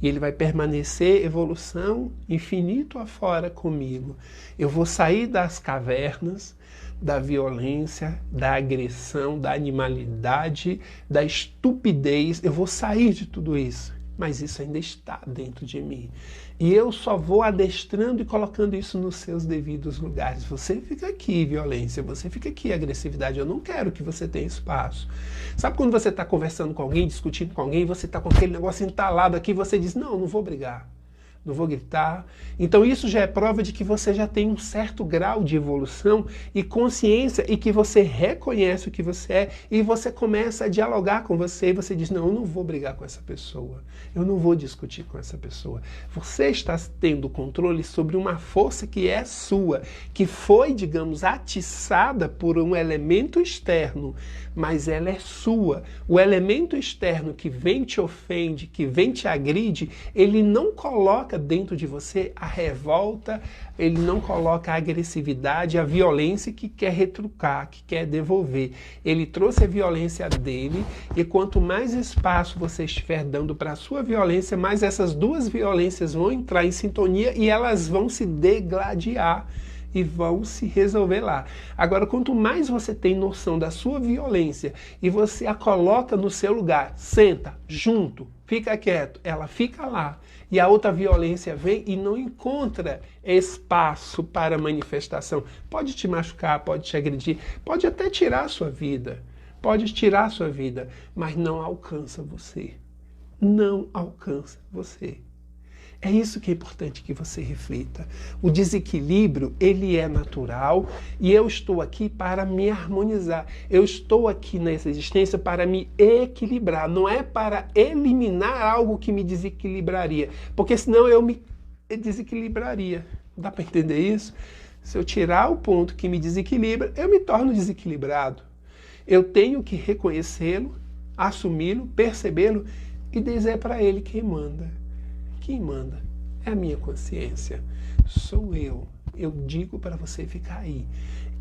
E ele vai permanecer evolução infinito afora comigo. Eu vou sair das cavernas, da violência, da agressão, da animalidade, da estupidez. Eu vou sair de tudo isso. Mas isso ainda está dentro de mim. E eu só vou adestrando e colocando isso nos seus devidos lugares. Você fica aqui, violência. Você fica aqui, agressividade. Eu não quero que você tenha espaço. Sabe quando você está conversando com alguém, discutindo com alguém, você está com aquele negócio entalado aqui, você diz, não vou brigar. Não vou gritar. Então isso já é prova de que você já tem um certo grau de evolução e consciência e que você reconhece o que você é e você começa a dialogar com você e você diz, não, eu não vou brigar com essa pessoa. Eu não vou discutir com essa pessoa. Você está tendo controle sobre uma força que é sua, que foi, digamos, atiçada por um elemento externo, mas ela é sua. O elemento externo que vem te ofende, que vem te agride, ele não coloca dentro de você a revolta, ele não coloca a agressividade, a violência que quer retrucar, que quer devolver. Ele trouxe a violência dele e quanto mais espaço você estiver dando para a sua violência, mais essas duas violências vão entrar em sintonia e elas vão se degladiar e vão se resolver lá. Agora, quanto mais você tem noção da sua violência e você a coloca no seu lugar, senta, junto, fica quieto, ela fica lá. E a outra violência vem e não encontra espaço para manifestação. Pode te machucar, pode te agredir, pode até tirar a sua vida. Pode tirar a sua vida, mas não alcança você. Não alcança você. É isso que é importante que você reflita. O desequilíbrio, ele é natural e eu estou aqui para me harmonizar. Eu estou aqui nessa existência para me equilibrar, não é para eliminar algo que me desequilibraria, porque senão eu me desequilibraria. Dá para entender isso? Se eu tirar o ponto que me desequilibra, eu me torno desequilibrado. Eu tenho que reconhecê-lo, assumi-lo, percebê-lo e dizer para ele quem manda. Quem manda é a minha consciência, sou eu. Eu digo para você ficar aí.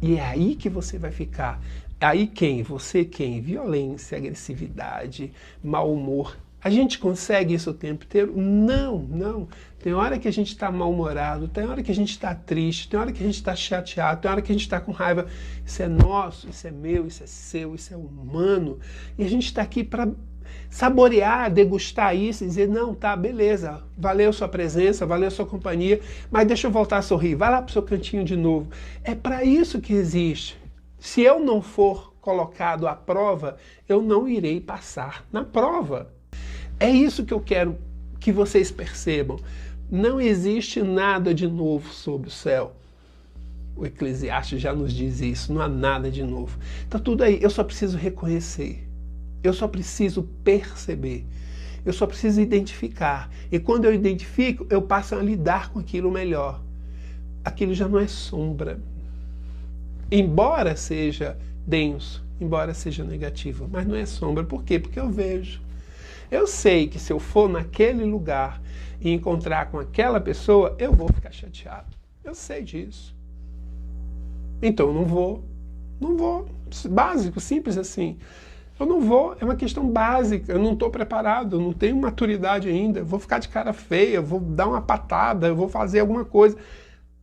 E é aí que você vai ficar. Aí quem? Você quem? Violência, agressividade, mau humor. A gente consegue isso o tempo inteiro? Não, não. Tem hora que a gente está mal-humorado, tem hora que a gente está triste, tem hora que a gente está chateado, tem hora que a gente está com raiva. Isso é nosso, isso é meu, isso é seu, isso é humano. E a gente está aqui para saborear, degustar isso e dizer, não, tá, beleza, valeu sua presença, valeu sua companhia, mas deixa eu voltar a sorrir, vai lá pro seu cantinho de novo. É para isso que existe. Se eu não for colocado à prova, eu não irei passar na prova. É isso que eu quero que vocês percebam. Não existe nada de novo sob o céu. O Eclesiastes já nos diz isso, não há nada de novo. Tá tudo aí, eu só preciso reconhecer. Eu só preciso perceber, eu só preciso identificar. E quando eu identifico, eu passo a lidar com aquilo melhor. Aquilo já não é sombra. Embora seja denso, embora seja negativo, mas não é sombra. Por quê? Porque eu vejo. Eu sei que se eu for naquele lugar e encontrar com aquela pessoa, eu vou ficar chateado. Eu sei disso. Então eu não vou. Não vou. Básico, simples assim. Eu não vou, é uma questão básica, eu não estou preparado, eu não tenho maturidade ainda, eu vou ficar de cara feia, eu vou dar uma patada, eu vou fazer alguma coisa.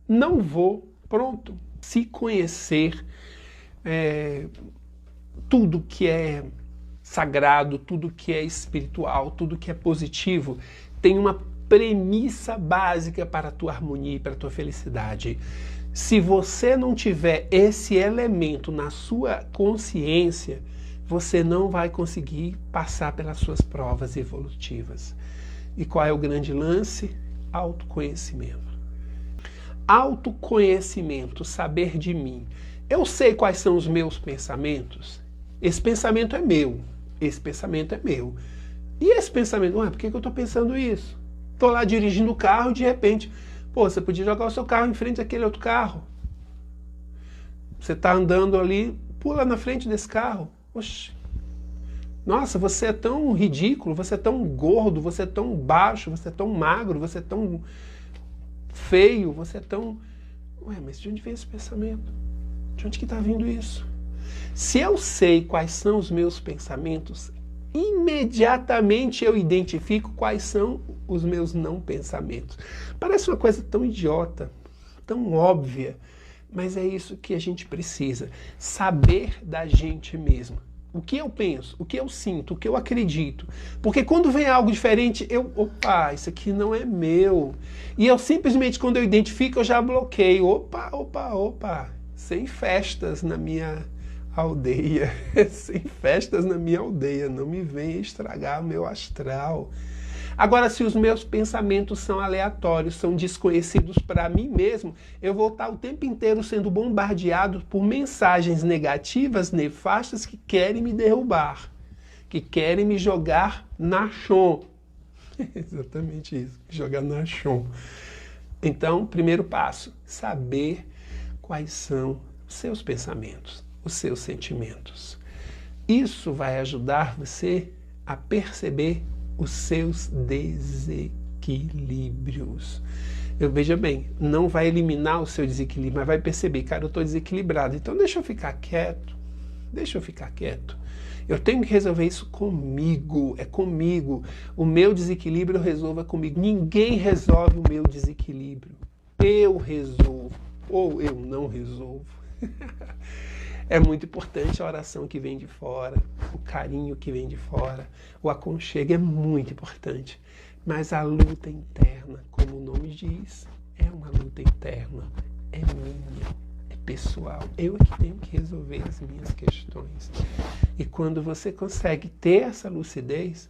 Não vou, pronto. Se conhecer tudo que é sagrado, tudo que é espiritual, tudo que é positivo, tem uma premissa básica para a tua harmonia e para a tua felicidade. Se você não tiver esse elemento na sua consciência, você não vai conseguir passar pelas suas provas evolutivas. E qual é o grande lance? Autoconhecimento. Autoconhecimento, saber de mim. Eu sei quais são os meus pensamentos. Esse pensamento é meu. Esse pensamento é meu. E esse pensamento, ué, por que eu estou pensando isso? Estou lá dirigindo o carro e de repente, pô, você podia jogar o seu carro em frente àquele outro carro. Você está andando ali, pula na frente desse carro. Oxe, nossa, você é tão ridículo, você é tão gordo, você é tão baixo, você é tão magro, você é tão feio, você é tão... Ué, mas de onde vem esse pensamento? De onde que está vindo isso? Se eu sei quais são os meus pensamentos, imediatamente eu identifico quais são os meus não pensamentos. Parece uma coisa tão idiota, tão óbvia, mas é isso que a gente precisa, saber da gente mesmo. O que eu penso, o que eu sinto, o que eu acredito. Porque quando vem algo diferente, opa, isso aqui não é meu. E eu simplesmente, quando eu identifico, eu já bloqueio. Opa, sem festas na minha aldeia. Sem festas na minha aldeia. Não me venha estragar o meu astral. Agora, se os meus pensamentos são aleatórios, são desconhecidos para mim mesmo, eu vou estar o tempo inteiro sendo bombardeado por mensagens negativas, nefastas, que querem me derrubar, que querem me jogar na chão. Exatamente isso, jogar na chão. Então, primeiro passo, saber quais são os seus pensamentos, os seus sentimentos. Isso vai ajudar você a perceber os seus desequilíbrios. Veja bem, não vai eliminar o seu desequilíbrio, mas vai perceber, cara, eu estou desequilibrado, então deixa eu ficar quieto, Eu tenho que resolver isso comigo, é comigo. O meu desequilíbrio eu resolvo comigo. Ninguém resolve o meu desequilíbrio. Eu resolvo, ou eu não resolvo. É muito importante a oração que vem de fora, o carinho que vem de fora, o aconchego é muito importante. Mas a luta interna, como o nome diz, é uma luta interna, é minha, é pessoal. Eu é que tenho que resolver as minhas questões. E quando você consegue ter essa lucidez,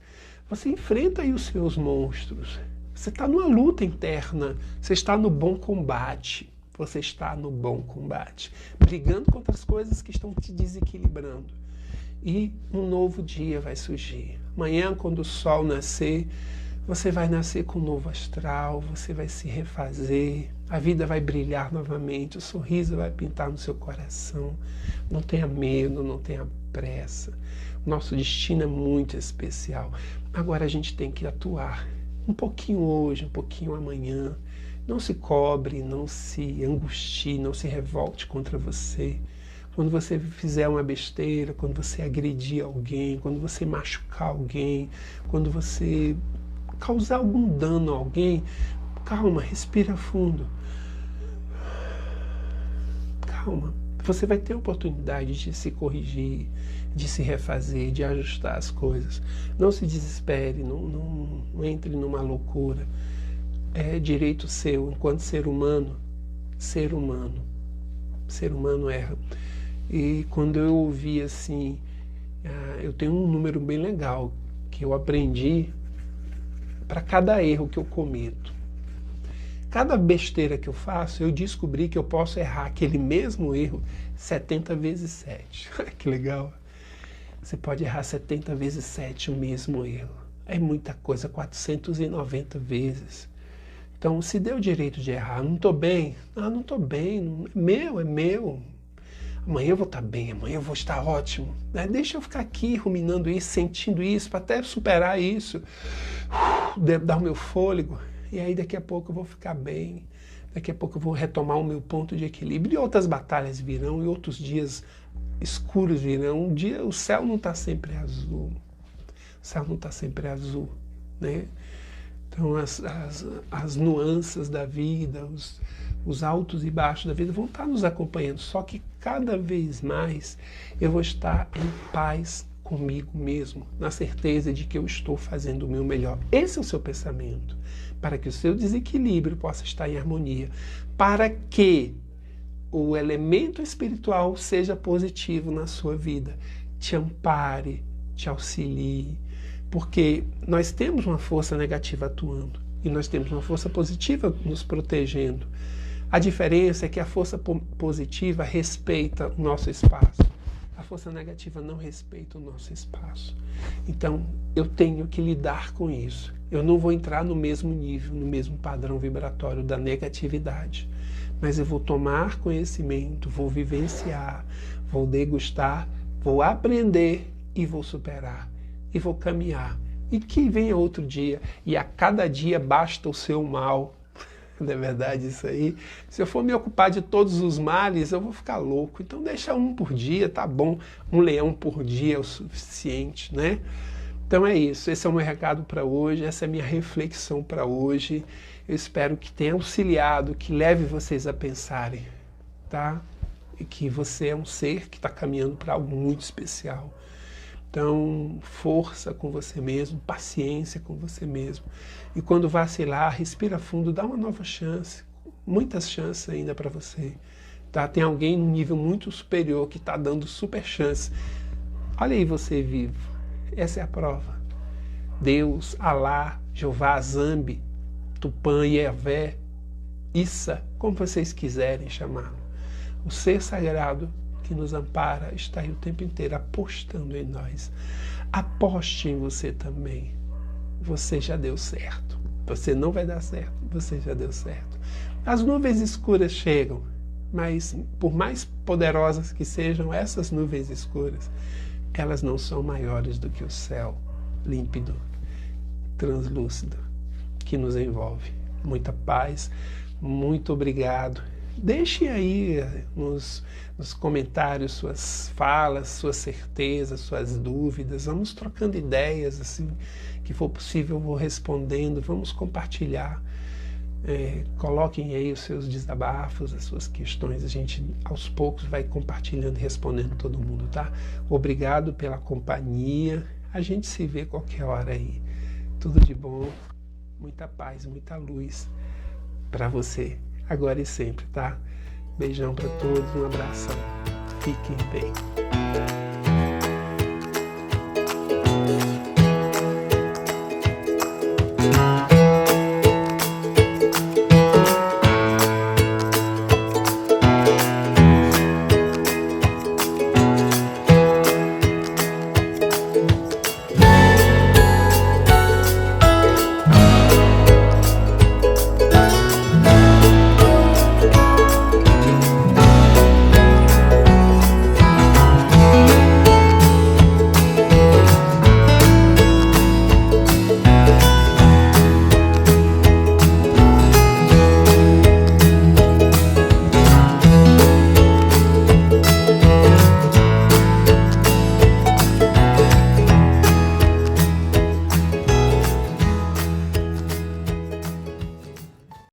você enfrenta aí os seus monstros. Você está numa luta interna, você está no bom combate. Você está no bom combate, brigando contra as coisas que estão te desequilibrando. E um novo dia vai surgir. Amanhã, quando o sol nascer, você vai nascer com um novo astral, você vai se refazer, a vida vai brilhar novamente, o sorriso vai pintar no seu coração. Não tenha medo, não tenha pressa. Nosso destino é muito especial. Agora a gente tem que atuar. Um pouquinho hoje, um pouquinho amanhã. Não se cobre, não se angustie, não se revolte contra você. Quando você fizer uma besteira, quando você agredir alguém, quando você machucar alguém, quando você causar algum dano a alguém, calma, respira fundo. Calma. Você vai ter a oportunidade de se corrigir, de se refazer, de ajustar as coisas. Não se desespere, não entre numa loucura. É direito seu, enquanto ser humano erra. E quando eu ouvi assim, eu tenho um número bem legal que eu aprendi para cada erro que eu cometo. Cada besteira que eu faço, eu descobri que eu posso errar aquele mesmo erro 70 vezes 7. Que legal! Você pode errar 70 vezes 7 o mesmo erro. É muita coisa, 490 vezes. Então, se deu o direito de errar, não estou bem, não estou bem, é meu. Amanhã eu vou estar bem, amanhã eu vou estar ótimo. Deixa eu ficar aqui ruminando isso, sentindo isso, para até superar isso, dar o meu fôlego. E aí daqui a pouco eu vou ficar bem, daqui a pouco eu vou retomar o meu ponto de equilíbrio. E outras batalhas virão, e outros dias escuros virão. Um dia o céu não está sempre azul, o céu não está sempre azul, né? Então as nuances da vida, os altos e baixos da vida vão estar nos acompanhando. Só que cada vez mais eu vou estar em paz comigo mesmo, na certeza de que eu estou fazendo o meu melhor. Esse é o seu pensamento, para que o seu desequilíbrio possa estar em harmonia, para que o elemento espiritual seja positivo na sua vida, te ampare, te auxilie. Porque nós temos uma força negativa atuando e nós temos uma força positiva nos protegendo. A diferença é que a força positiva respeita o nosso espaço. A força negativa não respeita o nosso espaço. Então, eu tenho que lidar com isso. Eu não vou entrar no mesmo nível, no mesmo padrão vibratório da negatividade. Mas eu vou tomar conhecimento, vou vivenciar, vou degustar, vou aprender e vou superar. E vou caminhar. E que venha outro dia. E a cada dia basta o seu mal. Não é verdade isso aí? Se eu for me ocupar de todos os males, eu vou ficar louco. Então deixa um por dia, tá bom. Um leão por dia é o suficiente, né? Então é isso. Esse é o meu recado para hoje. Essa é a minha reflexão para hoje. Eu espero que tenha auxiliado, que leve vocês a pensarem, tá? E que você é um ser que está caminhando para algo muito especial. Então, força com você mesmo, paciência com você mesmo. E quando vacilar, respira fundo, dá uma nova chance. Muitas chances ainda para você. Tá? Tem alguém num nível muito superior que está dando super chance. Olha aí você vivo. Essa é a prova. Deus, Alá, Jeová, Zambi, Tupã, Yahvé, Issa, como vocês quiserem chamá-lo. O ser sagrado que nos ampara está aí o tempo inteiro apostando em nós. Aposte em você também. Você já deu certo. Você não vai dar certo, você já deu certo. As nuvens escuras chegam, mas por mais poderosas que sejam essas nuvens escuras, elas não são maiores do que o céu límpido, translúcido, que nos envolve. Muita paz, muito obrigado. Deixe aí nos comentários suas falas, suas certezas, suas dúvidas. Vamos trocando ideias, assim, que for possível eu vou respondendo. Vamos compartilhar. Coloquem aí os seus desabafos, as suas questões. A gente, aos poucos, vai compartilhando e respondendo todo mundo, tá? Obrigado pela companhia. A gente se vê qualquer hora aí. Tudo de bom. Muita paz, muita luz para você. Agora e sempre, tá? Beijão para todos, um abração. Fiquem bem.